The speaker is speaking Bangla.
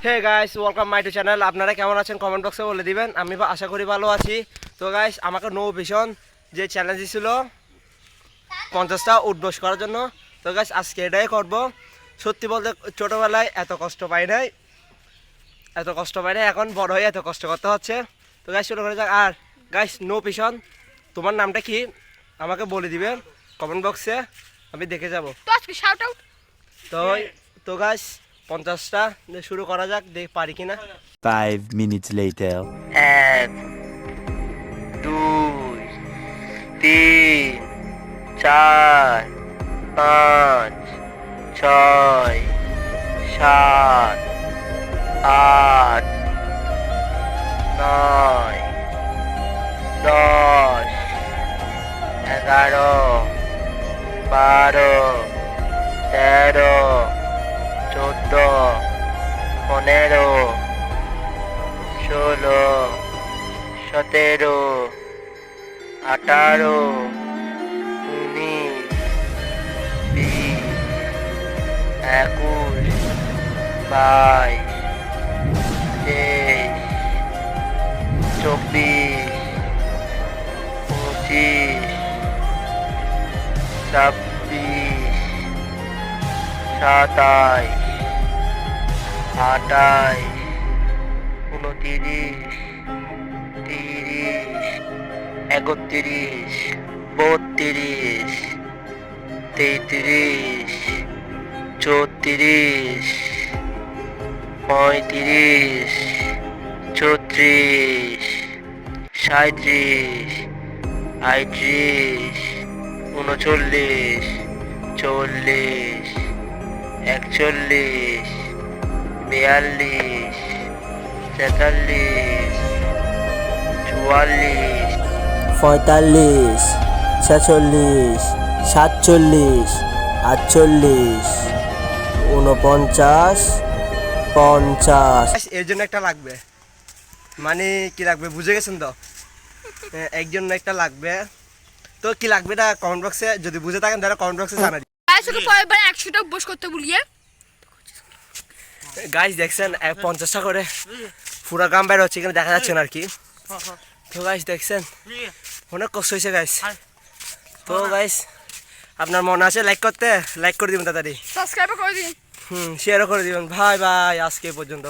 Hey guys, welcome my to channel. আপনারা কেমন আছেন কমেন্ট বক্সে বলে দিবেন। আমি আশা করি ভালো আছি। তো গাইস, আমাকে নো ভিশন যে চ্যালেঞ্জ ছিল 50টা উঠবস করার জন্য, তো গাইস আজকে এটাই করব। সত্যি বলতে ছোটোবেলায় এত কষ্ট পাই নাই, এখন বড় হয়ে এত কষ্ট করতে হচ্ছে। তো গাইস শুরু করে যাক। আর গাইস, নো ভিশন, তোমার নামটা কি আমাকে বলে দিবেন কমেন্ট বক্সে, আমি দেখে যাব। তো তো গাইস 50টা শুরু করা যাক, দেখ পারি কিনা। 5 minutes later. 1 2 3 4 5 6 7 8 9 10 11 12 13 14 15 16 17 18 19 20 21 22 23 24 25 26 27 28 29 30 31 32 33 34 35 36 37 38 39 40 41 42 43 44 45 46 47 48 49 50। এর জন্য একটা লাগবে, মানে কি লাগবে বুঝে গেছেন তো? এর জন্য একটা লাগবে। তো কি লাগবে না কমেন্ট বক্সে, যদি বুঝে থাকেন তাহলে কমেন্ট বক্সে জানাই। গাইস দেখছেন 50টা করে পুরা গ্রাম বাইরে হচ্ছে, এখানে দেখা যাচ্ছে না আর কি। তো গাইস দেখছেন অনেক কষ্ট হয়েছে গাইস। তো গাইস আপনার মনে আছে লাইক করতে, লাইক করে দিবেন তাড়াতাড়ি, সাবস্ক্রাইব করে দিন, শেয়ারও করে দিবেন। ভাই আজকে এই পর্যন্ত।